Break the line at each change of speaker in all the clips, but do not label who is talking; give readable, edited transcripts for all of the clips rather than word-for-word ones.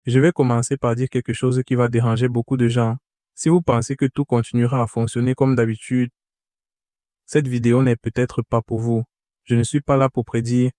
Je vais commencer par dire quelque chose qui va déranger beaucoup de gens. Si vous pensez que tout continuera à fonctionner comme d'habitude, cette vidéo n'est peut-être pas pour vous. Je ne suis pas là pour prédire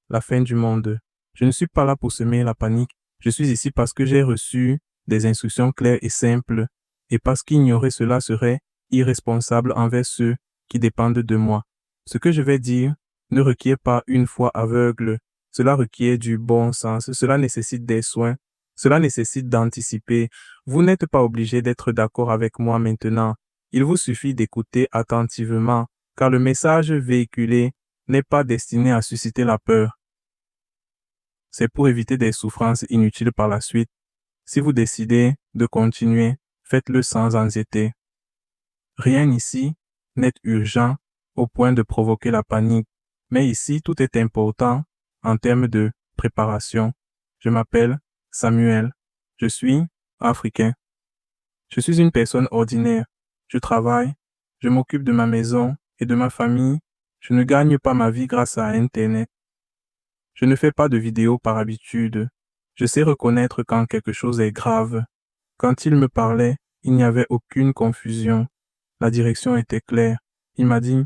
la fin du monde. Je ne suis pas là pour semer la panique. Je suis ici parce que j'ai reçu des instructions claires et simples et parce qu'ignorer cela serait irresponsable envers ceux qui dépendent de moi. Ce que je vais dire ne requiert pas une foi aveugle. Cela requiert du bon sens. Cela nécessite des soins. Cela nécessite d'anticiper. Vous n'êtes pas obligé d'être d'accord avec moi maintenant. Il vous suffit d'écouter attentivement, car le message véhiculé n'est pas destiné à susciter la peur. C'est pour éviter des souffrances inutiles par la suite. Si vous décidez de continuer, faites-le sans anxiété. Rien ici n'est urgent au point de provoquer la panique, mais ici tout est important en termes de préparation. Je m'appelle Samuel. Je suis africain. Je suis une personne ordinaire. Je travaille, je m'occupe de ma maison et de ma famille. Je ne gagne pas ma vie grâce à Internet. Je ne fais pas de vidéos par habitude. Je sais reconnaître quand quelque chose est grave. Quand il me parlait, il n'y avait aucune confusion. La direction était claire. Il m'a dit,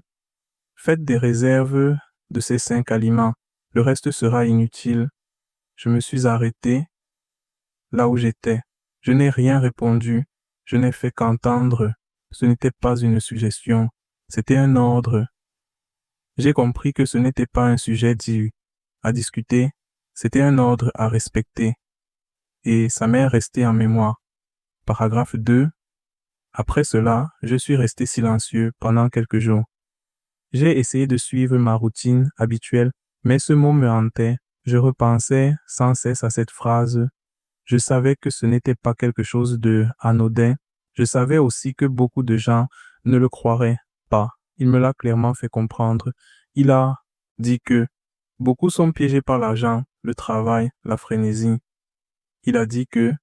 faites des réserves de ces 5 aliments. Le reste sera inutile. Je me suis arrêté là où j'étais. Je n'ai rien répondu. Je n'ai fait qu'entendre. Ce n'était pas une suggestion. C'était un ordre. J'ai compris que ce n'était pas un sujet à discuter. C'était un ordre à respecter. Et ça m'est resté en mémoire. Paragraphe 2. Après cela, je suis resté silencieux pendant quelques jours. J'ai essayé de suivre ma routine habituelle, mais ce mot me hantait. Je repensais sans cesse à cette phrase. Je savais que ce n'était pas quelque chose de anodin. Je savais aussi que beaucoup de gens ne le croiraient pas. Il me l'a clairement fait comprendre. Il a dit que beaucoup sont piégés par l'argent, le travail, la frénésie. Il a dit que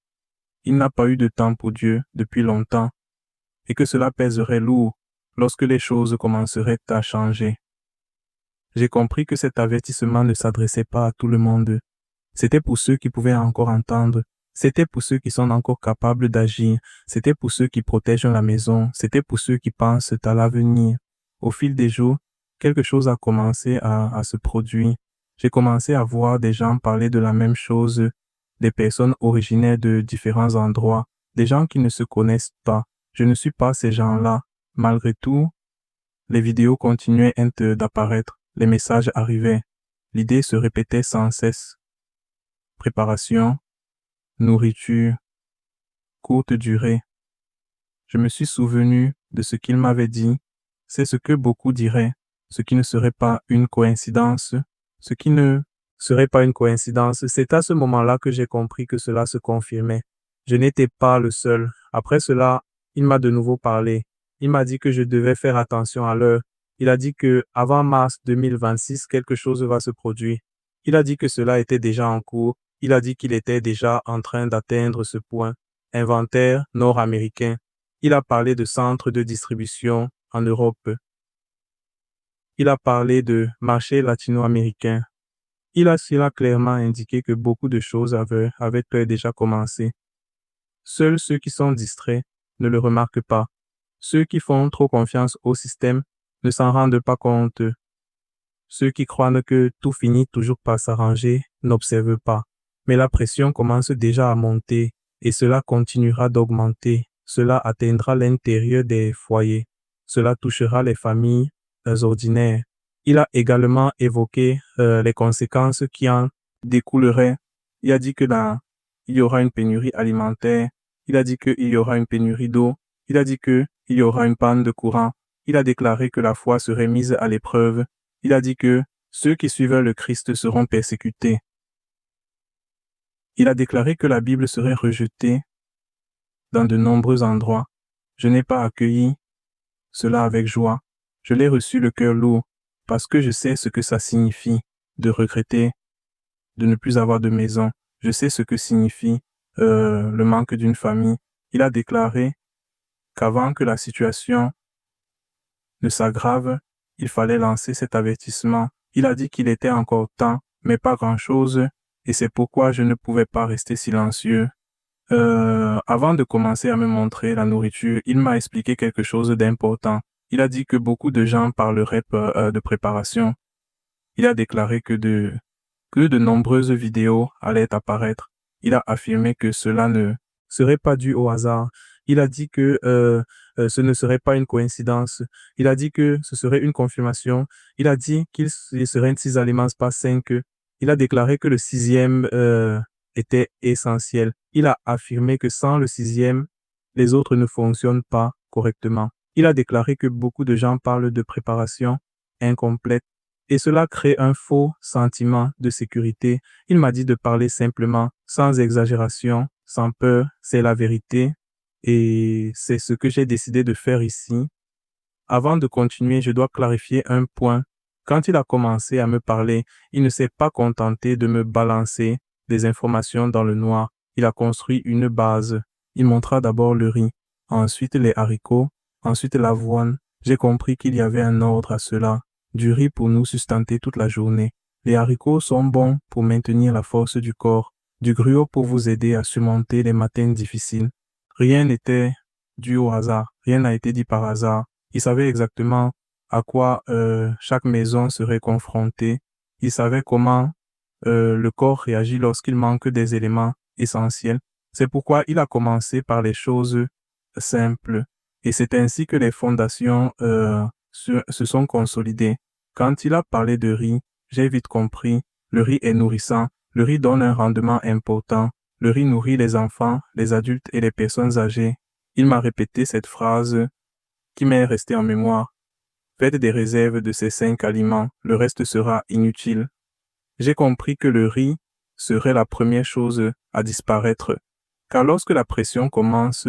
il n'a pas eu de temps pour Dieu depuis longtemps et que cela pèserait lourd lorsque les choses commenceraient à changer. J'ai compris que cet avertissement ne s'adressait pas à tout le monde. C'était pour ceux qui pouvaient encore entendre. C'était pour ceux qui sont encore capables d'agir. C'était pour ceux qui protègent la maison. C'était pour ceux qui pensent à l'avenir. Au fil des jours, quelque chose a commencé à se produire. J'ai commencé à voir des gens parler de la même chose, des personnes originaires de différents endroits, des gens qui ne se connaissent pas. Je ne suis pas ces gens-là. Malgré tout, les vidéos continuaient d'apparaître. Les messages arrivaient. L'idée se répétait sans cesse. Préparation, nourriture, courte durée. Je me suis souvenu de ce qu'il m'avait dit. C'est ce que beaucoup diraient, ce qui ne serait pas une coïncidence. Ce qui ne serait pas une coïncidence. C'est à ce moment-là que j'ai compris que cela se confirmait. Je n'étais pas le seul. Après cela, il m'a de nouveau parlé. Il m'a dit que je devais faire attention à l'heure. Il a dit que avant mars 2026, quelque chose va se produire. Il a dit que cela était déjà en cours. Il a dit qu'il était déjà en train d'atteindre ce point. Inventaire nord-américain. Il a parlé de centres de distribution en Europe. Il a parlé de marché latino-américain. Il a clairement indiqué que beaucoup de choses avaient déjà commencé. Seuls ceux qui sont distraits ne le remarquent pas. Ceux qui font trop confiance au système ne s'en rendent pas compte. Ceux qui croient que tout finit toujours par s'arranger n'observent pas. Mais la pression commence déjà à monter et cela continuera d'augmenter. Cela atteindra l'intérieur des foyers. Cela touchera les familles ordinaires. Il a également évoqué les conséquences qui en découleraient. Il a dit que il y aura une pénurie alimentaire. Il a dit qu'il y aura une pénurie d'eau. Il a dit qu'il y aura une panne de courant. Il a déclaré que la foi serait mise à l'épreuve. Il a dit que ceux qui suivent le Christ seront persécutés. Il a déclaré que la Bible serait rejetée dans de nombreux endroits. Je n'ai pas accueilli cela avec joie. Je l'ai reçu le cœur lourd parce que je sais ce que ça signifie de regretter de ne plus avoir de maison. Je sais ce que signifie le manque d'une famille. Il a déclaré qu'avant que la situation ne s'aggrave, il fallait lancer cet avertissement. Il a dit qu'il était encore temps, mais pas grand-chose. et c'est pourquoi je ne pouvais pas rester silencieux. Avant de commencer à me montrer la nourriture, il m'a expliqué quelque chose d'important. Il a dit que beaucoup de gens parleraient de préparation. Il a déclaré que de nombreuses vidéos allaient apparaître. Il a affirmé que cela ne serait pas dû au hasard. Il a dit que ce ne serait pas une coïncidence. Il a dit que ce serait une confirmation. Il a dit qu'il serait 6 aliments pas 5. Il a déclaré que le sixième était essentiel. Il a affirmé que sans le sixième, les autres ne fonctionnent pas correctement. Il a déclaré que beaucoup de gens parlent de préparation incomplète et cela crée un faux sentiment de sécurité. Il m'a dit de parler simplement, sans exagération, sans peur, c'est la vérité et c'est ce que j'ai décidé de faire ici. Avant de continuer, je dois clarifier un point. Quand il a commencé à me parler, il ne s'est pas contenté de me balancer des informations dans le noir. Il a construit une base. Il montra d'abord le riz, ensuite les haricots, ensuite l'avoine. J'ai compris qu'il y avait un ordre à cela. Du riz pour nous sustenter toute la journée. Les haricots sont bons pour maintenir la force du corps. Du gruau pour vous aider à surmonter les matins difficiles. Rien n'était dû au hasard. Rien n'a été dit par hasard. Il savait exactement à quoi chaque maison serait confrontée. Il savait comment le corps réagit lorsqu'il manque des éléments essentiels. C'est pourquoi il a commencé par les choses simples. Et c'est ainsi que les fondations se sont consolidées. Quand il a parlé de riz, j'ai vite compris. Le riz est nourrissant. Le riz donne un rendement important. Le riz nourrit les enfants, les adultes et les personnes âgées. Il m'a répété cette phrase qui m'est restée en mémoire. Faites des réserves de ces 5 aliments, le reste sera inutile. J'ai compris que le riz serait la première chose à disparaître, car lorsque la pression commence,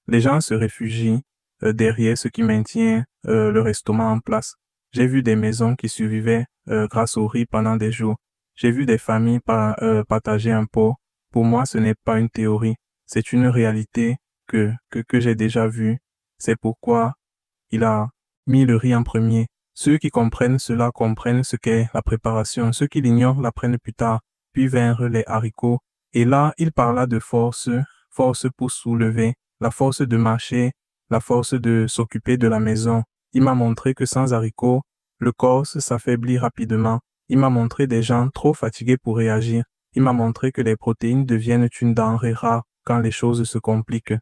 les gens se réfugient derrière ce qui maintient leur estomac en place. J'ai vu des maisons qui survivaient grâce au riz pendant des jours. J'ai vu des familles partager un pot. Pour moi, ce n'est pas une théorie, c'est une réalité que j'ai déjà vue. C'est pourquoi il a mis le riz en premier. Ceux qui comprennent cela comprennent ce qu'est la préparation. Ceux qui l'ignorent l'apprennent plus tard. Puis vinrent les haricots. Et là, il parla de force, force pour soulever, la force de marcher, la force de s'occuper de la maison. Il m'a montré que sans haricots, le corps s'affaiblit rapidement. Il m'a montré des gens trop fatigués pour réagir. Il m'a montré que les protéines deviennent une denrée rare quand les choses se compliquent.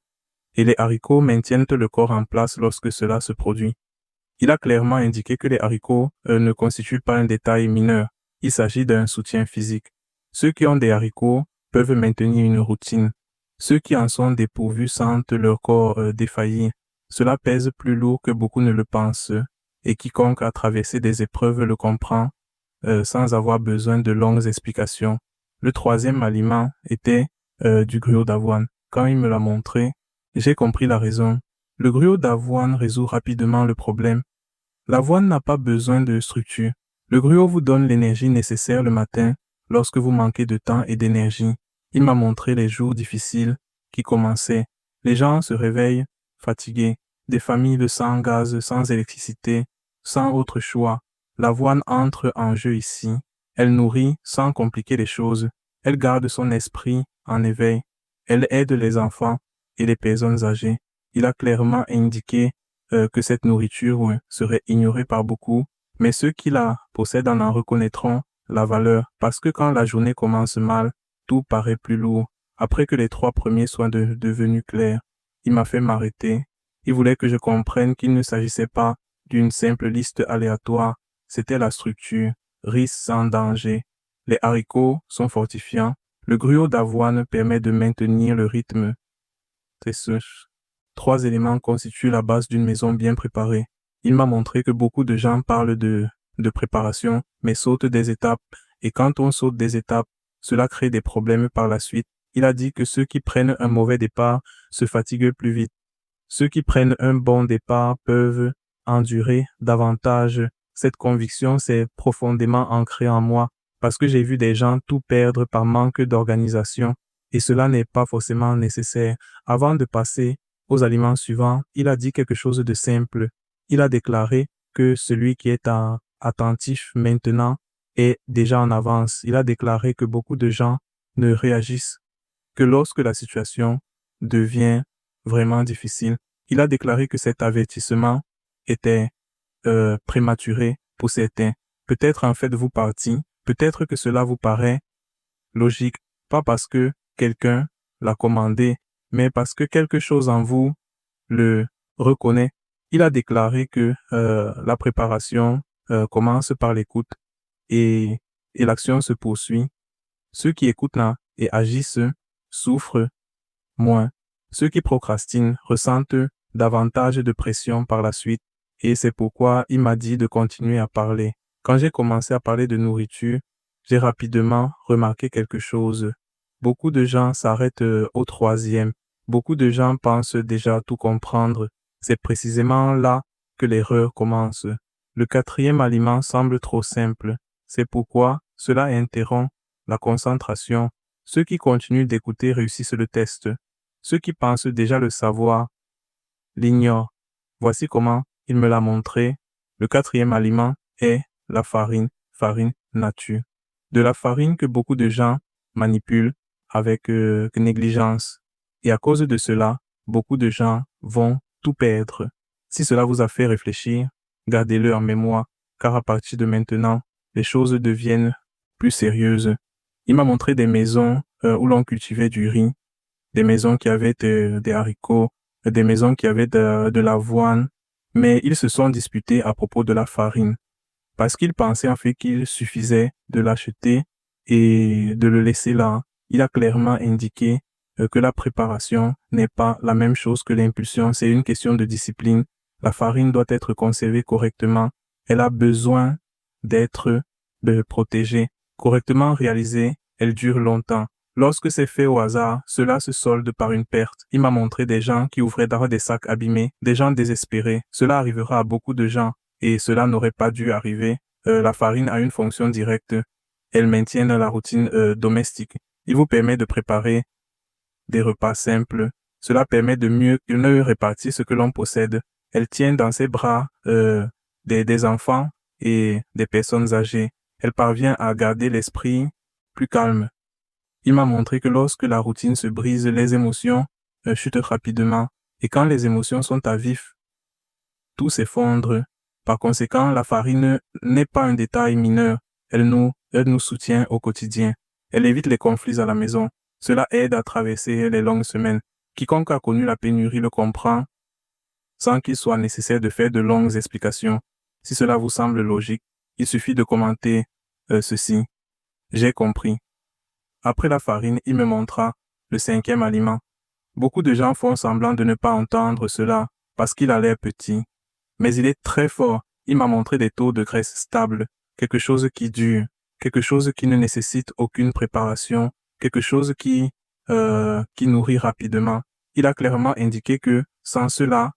Et les haricots maintiennent le corps en place lorsque cela se produit. Il a clairement indiqué que les haricots ne constituent pas un détail mineur. Il s'agit d'un soutien physique. Ceux qui ont des haricots peuvent maintenir une routine. Ceux qui en sont dépourvus sentent leur corps défaillir. Cela pèse plus lourd que beaucoup ne le pensent et quiconque a traversé des épreuves le comprend sans avoir besoin de longues explications. Le troisième aliment était du gruau d'avoine. Quand il me l'a montré, j'ai compris la raison. Le gruau d'avoine résout rapidement le problème. L'avoine n'a pas besoin de structure. Le gruau vous donne l'énergie nécessaire le matin lorsque vous manquez de temps et d'énergie. Il m'a montré les jours difficiles qui commençaient. Les gens se réveillent fatigués. Des familles sans gaz, sans électricité, sans autre choix. L'avoine entre en jeu ici. Elle nourrit sans compliquer les choses. Elle garde son esprit en éveil. Elle aide les enfants et les personnes âgées. Il a clairement indiqué que cette nourriture serait ignorée par beaucoup, mais ceux qui la possèdent en reconnaîtront la valeur, parce que quand la journée commence mal, tout paraît plus lourd. Après que les 3 premiers soient devenus clairs, il m'a fait m'arrêter. Il voulait que je comprenne qu'il ne s'agissait pas d'une simple liste aléatoire, c'était la structure, riz sans danger. Les haricots sont fortifiants. Le gruau d'avoine permet de maintenir le rythme. Très sèche. 3 éléments constituent la base d'une maison bien préparée. Il m'a montré que beaucoup de gens parlent de préparation, mais sautent des étapes. Et quand on saute des étapes, cela crée des problèmes par la suite. Il a dit que ceux qui prennent un mauvais départ se fatiguent plus vite. Ceux qui prennent un bon départ peuvent endurer davantage. Cette conviction s'est profondément ancrée en moi parce que j'ai vu des gens tout perdre par manque d'organisation. Et cela n'est pas forcément nécessaire. Avant de passer aux aliments suivants, il a dit quelque chose de simple. Il a déclaré que celui qui est attentif maintenant est déjà en avance. Il a déclaré que beaucoup de gens ne réagissent que lorsque la situation devient vraiment difficile. Il a déclaré que cet avertissement était prématuré pour certains. Peut-être en faites-vous partie, peut-être que cela vous paraît logique, pas parce que quelqu'un l'a commandé, mais parce que quelque chose en vous le reconnaît. Il a déclaré que la préparation commence par l'écoute et, et l'action se poursuit. Ceux qui écoutent là et agissent souffrent moins. Ceux qui procrastinent ressentent davantage de pression par la suite et c'est pourquoi il m'a dit de continuer à parler. Quand j'ai commencé à parler de nourriture, j'ai rapidement remarqué quelque chose. Beaucoup de gens s'arrêtent au troisième. Beaucoup de gens pensent déjà tout comprendre. C'est précisément là que l'erreur commence. Le quatrième aliment semble trop simple. C'est pourquoi cela interrompt la concentration. Ceux qui continuent d'écouter réussissent le test. Ceux qui pensent déjà le savoir l'ignorent. Voici comment il me l'a montré. Le quatrième aliment est la farine, farine nature. De la farine que beaucoup de gens manipulent avec négligence. Et à cause de cela, beaucoup de gens vont tout perdre. Si cela vous a fait réfléchir, gardez-le en mémoire, car à partir de maintenant, les choses deviennent plus sérieuses. Il m'a montré des maisons où l'on cultivait du riz, des maisons qui avaient des haricots, des maisons qui avaient de l'avoine, mais ils se sont disputés à propos de la farine, parce qu'ils pensaient en fait qu'il suffisait de l'acheter et de le laisser là. Il a clairement indiqué que la préparation n'est pas la même chose que l'impulsion, c'est une question de discipline. La farine doit être conservée correctement, elle a besoin d'être protégée. Correctement réalisée, elle dure longtemps. Lorsque c'est fait au hasard, cela se solde par une perte. Il m'a montré des gens qui ouvraient d'abord des sacs abîmés, des gens désespérés. Cela arrivera à beaucoup de gens et cela n'aurait pas dû arriver. La farine a une fonction directe. Elle maintient la routine domestique. Il vous permet de préparer des repas simples. Cela permet de mieux répartir ce que l'on possède. Elle tient dans ses bras des enfants et des personnes âgées. Elle parvient à garder l'esprit plus calme. Il m'a montré que lorsque la routine se brise, les émotions chutent rapidement. Et quand les émotions sont à vif, tout s'effondre. Par conséquent, la farine n'est pas un détail mineur. Elle nous soutient au quotidien. Elle évite les conflits à la maison. Cela aide à traverser les longues semaines. Quiconque a connu la pénurie le comprend sans qu'il soit nécessaire de faire de longues explications. Si cela vous semble logique, il suffit de commenter ceci. J'ai compris. Après la farine, il me montra le cinquième aliment. Beaucoup de gens font semblant de ne pas entendre cela parce qu'il a l'air petit. Mais il est très fort. Il m'a montré des taux de graisse stables, quelque chose qui dure, quelque chose qui ne nécessite aucune préparation, quelque chose qui nourrit rapidement. Il a clairement indiqué que, sans cela,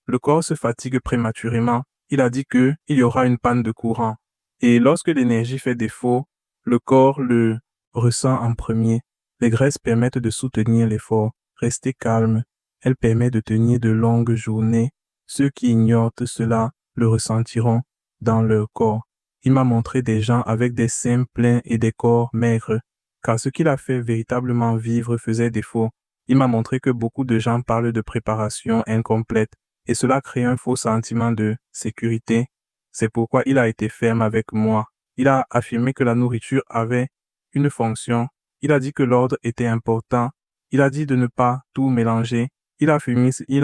le corps se fatigue prématurément. Il a dit que il y aura une panne de courant. Et lorsque l'énergie fait défaut, le corps le ressent en premier. Les graisses permettent de soutenir l'effort. Restez calme. Elles permettent de tenir de longues journées. Ceux qui ignorent cela le ressentiront dans leur corps. Il m'a montré des gens avec des seins pleins et des corps maigres, car ce qu'il a fait véritablement vivre faisait défaut. Il m'a montré que beaucoup de gens parlent de préparation incomplète, et cela crée un faux sentiment de sécurité. C'est pourquoi il a été ferme avec moi. Il a affirmé que la nourriture avait une fonction. Il a dit que l'ordre était important. Il a dit de ne pas tout mélanger. Il a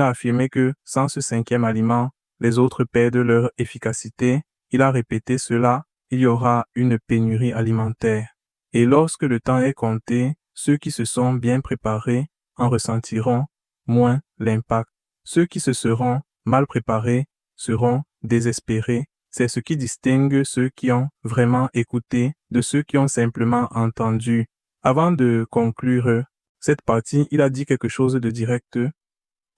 affirmé que sans ce cinquième aliment, les autres perdent leur efficacité. Il a répété cela, il y aura une pénurie alimentaire. Et lorsque le temps est compté, ceux qui se sont bien préparés en ressentiront moins l'impact. Ceux qui se seront mal préparés seront désespérés. C'est ce qui distingue ceux qui ont vraiment écouté de ceux qui ont simplement entendu. Avant de conclure cette partie, il a dit quelque chose de direct.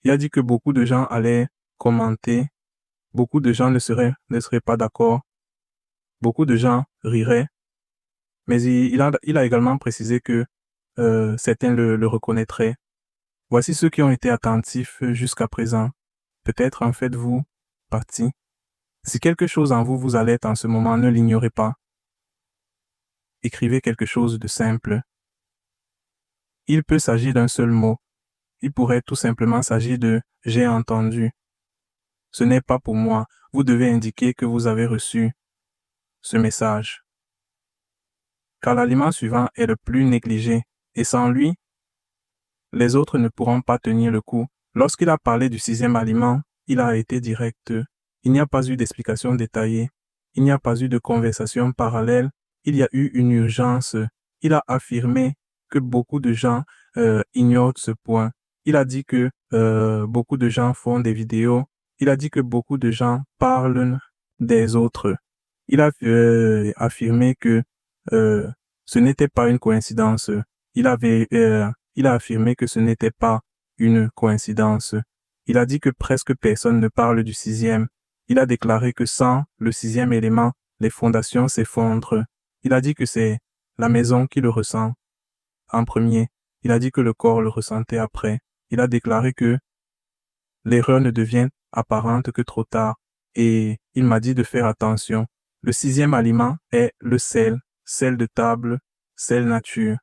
Il a dit que beaucoup de gens allaient commenter, beaucoup de gens ne seraient pas d'accord, beaucoup de gens riraient, mais il a également précisé que certains le reconnaîtraient. Voici ceux qui ont été attentifs jusqu'à présent. Peut-être en faites-vous partie. Si quelque chose en vous vous alerte en ce moment, ne l'ignorez pas. écrivez quelque chose de simple. Il peut s'agir d'un seul mot. Il pourrait tout simplement s'agir de « j'ai entendu ». Ce n'est pas pour moi. Vous devez indiquer que vous avez reçu ce message. Car l'aliment suivant est le plus négligé, et sans lui, les autres ne pourront pas tenir le coup. Lorsqu'il a parlé du 6e aliment, il a été direct. Il n'y a pas eu d'explication détaillée. Il n'y a pas eu de conversation parallèle. Il y a eu une urgence. Il a affirmé que beaucoup de gens ignorent ce point. Il a dit que beaucoup de gens font des vidéos. Il a dit que beaucoup de gens parlent des autres. Il a affirmé que ce n'était pas une coïncidence. Il a affirmé que ce n'était pas une coïncidence. Il a dit que presque personne ne parle du 6e. Il a déclaré que sans le 6e élément, les fondations s'effondrent. Il a dit que c'est la maison qui le ressent en premier. Il a dit que le corps le ressentait après. Il a déclaré que l'erreur ne devient apparente que trop tard. Et il m'a dit de faire attention. Le 6e aliment est le sel de table, sel nature.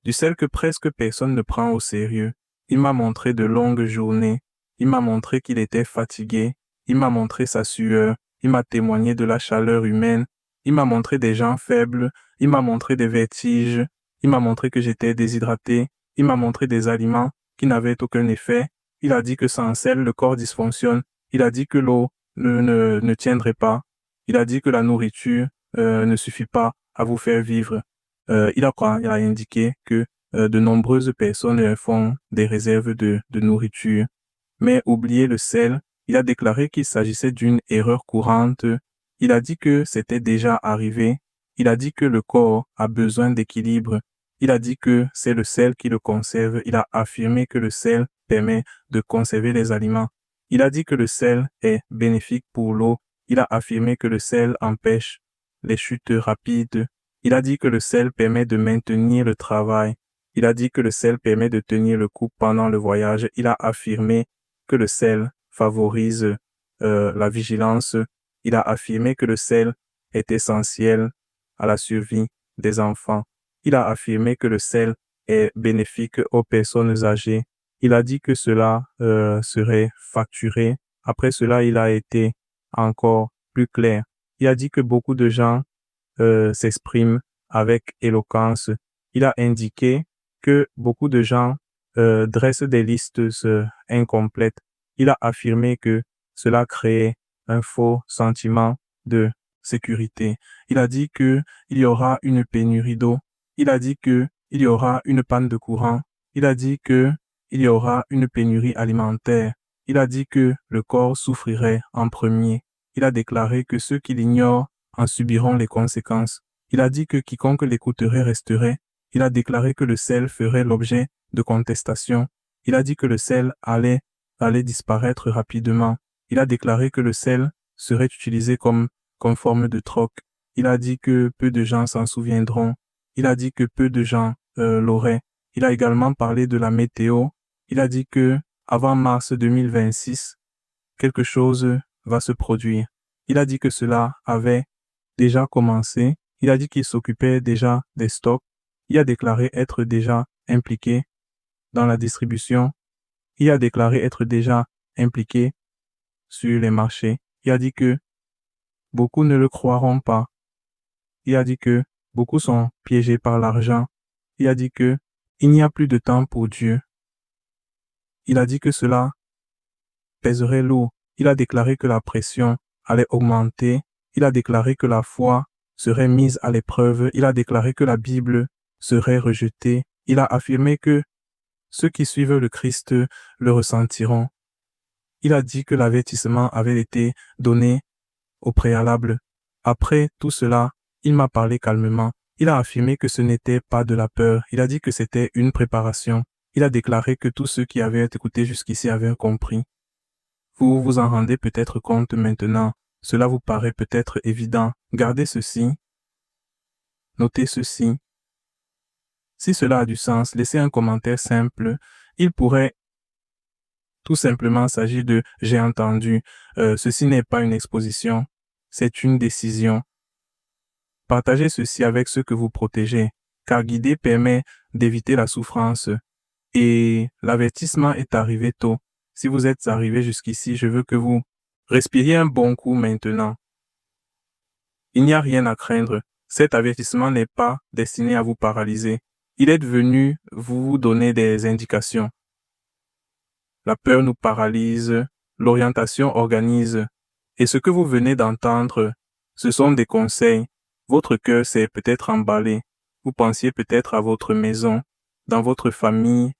Du sel que presque personne ne prend au sérieux. Il m'a montré de longues journées. Il m'a montré qu'il était fatigué. Il m'a montré sa sueur. Il m'a témoigné de la chaleur humaine. Il m'a montré des gens faibles. Il m'a montré des vertiges. Il m'a montré que j'étais déshydraté. Il m'a montré des aliments qui n'avaient aucun effet. Il a dit que sans sel, le corps dysfonctionne. Il a dit que l'eau ne tiendrait pas. Il a dit que la nourriture ne suffit pas à vous faire vivre. Il a indiqué que de nombreuses personnes font des réserves de nourriture. Mais oubliez le sel, il a déclaré qu'il s'agissait d'une erreur courante. Il a dit que c'était déjà arrivé. Il a dit que le corps a besoin d'équilibre. Il a dit que c'est le sel qui le conserve. Il a affirmé que le sel permet de conserver les aliments. Il a dit que le sel est bénéfique pour l'eau. Il a affirmé que le sel empêche les chutes rapides. Il a dit que le sel permet de maintenir le travail. Il a dit que le sel permet de tenir le coup pendant le voyage. Il a affirmé que le sel favorise la vigilance. Il a affirmé que le sel est essentiel à la survie des enfants. Il a affirmé que le sel est bénéfique aux personnes âgées. Il a dit que cela serait facturé. Après cela, il a été encore plus clair. Il a dit que beaucoup de gens s'expriment avec éloquence. Il a indiqué que beaucoup de gens dressent des listes incomplètes. Il a affirmé que cela crée un faux sentiment de sécurité. Il a dit que il y aura une pénurie d'eau. Il a dit que il y aura une panne de courant. Il a dit que il y aura une pénurie alimentaire. Il a dit que le corps souffrirait en premier. Il a déclaré que ceux qui l'ignorent en subiront les conséquences. Il a dit que quiconque l'écouterait resterait. Il a déclaré que le sel ferait l'objet de contestations. Il a dit que le sel allait disparaître rapidement. Il a déclaré que le sel serait utilisé comme forme de troc. Il a dit que peu de gens s'en souviendront. Il a dit que peu de gens l'auraient. Il a également parlé de la météo. Il a dit que avant mars 2026, quelque chose va se produire. Il a dit que cela avait déjà commencé. Il a dit qu'il s'occupait déjà des stocks. Il a déclaré être déjà impliqué dans la distribution. Il a déclaré être déjà impliqué sur les marchés. Il a dit que beaucoup ne le croiront pas. Il a dit que beaucoup sont piégés par l'argent. Il a dit que il n'y a plus de temps pour Dieu. Il a dit que cela pèserait lourd. Il a déclaré que la pression allait augmenter. Il a déclaré que la foi serait mise à l'épreuve. Il a déclaré que la Bible serait rejetée. Il a affirmé que ceux qui suivent le Christ le ressentiront. Il a dit que l'avertissement avait été donné au préalable. Après tout cela, il m'a parlé calmement. Il a affirmé que ce n'était pas de la peur. Il a dit que c'était une préparation. Il a déclaré que tous ceux qui avaient écouté jusqu'ici avaient compris. Vous vous en rendez peut-être compte maintenant. Cela vous paraît peut-être évident. Gardez ceci. Notez ceci. Si cela a du sens, laissez un commentaire simple. Il pourrait tout simplement s'agir de « j'ai entendu ». Ceci n'est pas une exposition, c'est une décision. Partagez ceci avec ceux que vous protégez, car guider permet d'éviter la souffrance. Et l'avertissement est arrivé tôt. Si vous êtes arrivé jusqu'ici, je veux que vous respiriez un bon coup maintenant. Il n'y a rien à craindre. Cet avertissement n'est pas destiné à vous paralyser. Il est venu vous donner des indications. La peur nous paralyse, l'orientation organise. Et ce que vous venez d'entendre, ce sont des conseils. Votre cœur s'est peut-être emballé. Vous pensiez peut-être à votre maison, dans votre famille,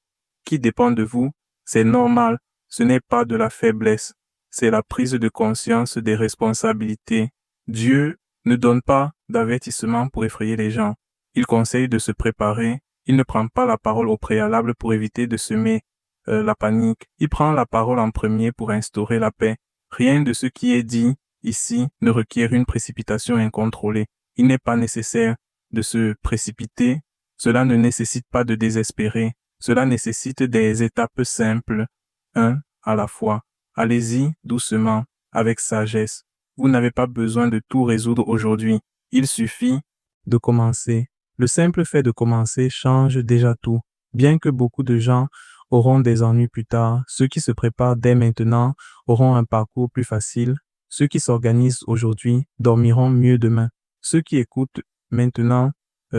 qui dépend de vous. C'est normal. Ce n'est pas de la faiblesse. C'est la prise de conscience des responsabilités. Dieu ne donne pas d'avertissement pour effrayer les gens. Il conseille de se préparer. Il ne prend pas la parole au préalable pour éviter de semer la panique. Il prend la parole en premier pour instaurer la paix. Rien de ce qui est dit ici ne requiert une précipitation incontrôlée. Il n'est pas nécessaire de se précipiter. Cela ne nécessite pas de désespérer. Cela nécessite des étapes simples, un à la fois. Allez-y doucement, avec sagesse. Vous n'avez pas besoin de tout résoudre aujourd'hui. Il suffit de commencer. Le simple fait de commencer change déjà tout. Bien que beaucoup de gens auront des ennuis plus tard, ceux qui se préparent dès maintenant auront un parcours plus facile. Ceux qui s'organisent aujourd'hui dormiront mieux demain. Ceux qui écoutent maintenant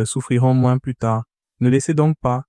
souffriront moins plus tard. Ne laissez donc pas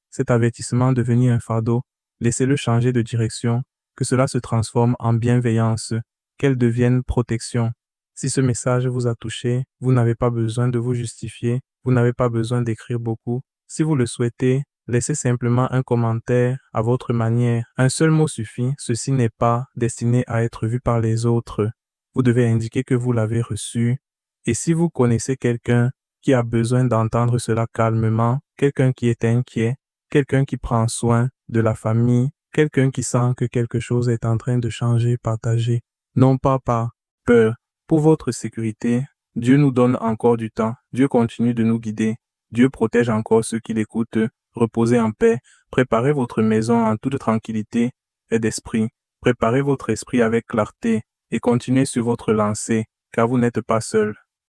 cet avertissement devenir un fardeau. Laissez-le changer de direction, que cela se transforme en bienveillance, qu'elle devienne protection. Si ce message vous a touché, vous n'avez pas besoin de vous justifier, vous n'avez pas besoin d'écrire beaucoup. Si vous le souhaitez, laissez simplement un commentaire à votre manière. Un seul mot suffit, ceci n'est pas destiné à être vu par les autres. Vous devez indiquer que vous l'avez reçu. Et si vous connaissez quelqu'un qui a besoin d'entendre cela calmement, quelqu'un qui est inquiet, quelqu'un qui prend soin de la famille, quelqu'un qui sent que quelque chose est en train de changer, partagez. Non pas par peur. Pour votre sécurité, Dieu nous donne encore du temps. Dieu continue de nous guider. Dieu protège encore ceux qui l'écoutent. Reposez en paix. Préparez votre maison en toute tranquillité et d'esprit. Préparez votre esprit avec clarté et continuez sur votre lancée, car vous n'êtes pas seul.